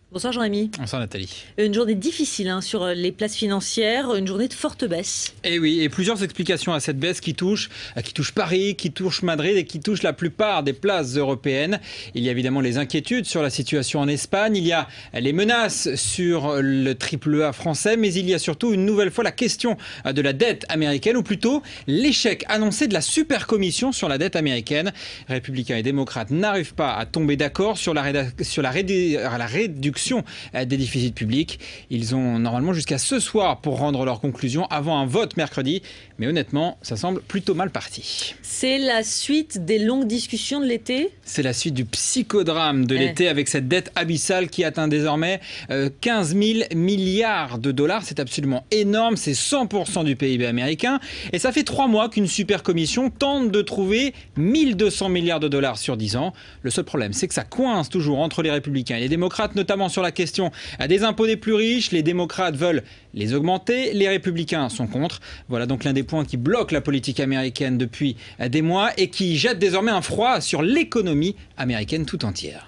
Bonsoir Jean-Rémy. Bonsoir Nathalie. Une journée difficile sur les places financières, une journée de forte baisse. Et oui, et plusieurs explications à cette baisse qui touche Paris, qui touche Madrid et qui touche la plupart des places européennes. Il y a évidemment les inquiétudes sur la situation en Espagne, il y a les menaces sur le AAA français, mais il y a surtout une nouvelle fois la question de la dette américaine, ou plutôt l'échec annoncé de la super commission sur la dette américaine. Républicains et démocrates n'arrivent pas à tomber d'accord sur la réduction des déficits publics. Ils ont normalement jusqu'à ce soir pour rendre leurs conclusions avant un vote mercredi. Mais honnêtement, ça semble plutôt mal parti. C'est la suite des longues discussions de l'été ? C'est la suite du psychodrame de l'été avec cette dette abyssale qui atteint désormais 15 000 milliards de dollars. C'est absolument énorme, c'est 100% du PIB américain. Et ça fait 3 mois qu'une super commission tente de trouver 1200 milliards de dollars sur 10 ans. Le seul problème, c'est que ça coince toujours entre les républicains et les démocrates, notamment sur la question des impôts des plus riches. Les démocrates veulent les augmenter, les républicains sont contre. Voilà donc l'un des points qui bloque la politique américaine depuis des mois et qui jette désormais un froid sur l'économie américaine tout entière.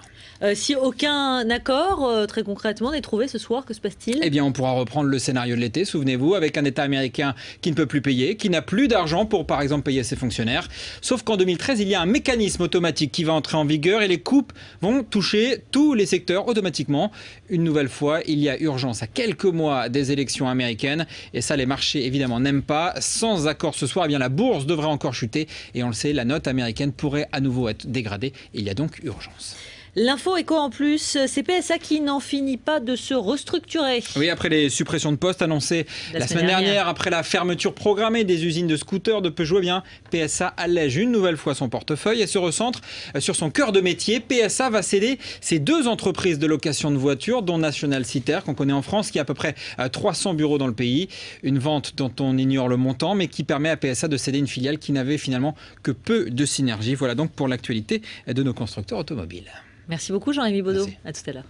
Si aucun accord, très concrètement, n'est trouvé ce soir, que se passe-t-il ? Eh bien, on pourra reprendre le scénario de l'été, souvenez-vous, avec un État américain qui ne peut plus payer, qui n'a plus d'argent pour, par exemple, payer ses fonctionnaires. Sauf qu'en 2013, il y a un mécanisme automatique qui va entrer en vigueur et les coupes vont toucher tous les secteurs automatiquement. Une nouvelle fois, il y a urgence à quelques mois des élections américaines et ça, les marchés, évidemment, n'aiment pas. Sans accord ce soir, eh bien, la bourse devrait encore chuter et on le sait, la note américaine pourrait à nouveau être dégradée. Il y a donc urgence. L'info éco en plus, c'est PSA qui n'en finit pas de se restructurer. Oui, après les suppressions de postes annoncées la semaine dernière, après la fermeture programmée des usines de scooters de Peugeot, eh bien, PSA allège une nouvelle fois son portefeuille et se recentre sur son cœur de métier. PSA va céder ses 2 entreprises de location de voitures, dont National Citer, qu'on connaît en France, qui a à peu près 300 bureaux dans le pays. Une vente dont on ignore le montant, mais qui permet à PSA de céder une filiale qui n'avait finalement que peu de synergie. Voilà donc pour l'actualité de nos constructeurs automobiles. Merci beaucoup Jean-Rémy Baudot. Merci. À tout à l'heure.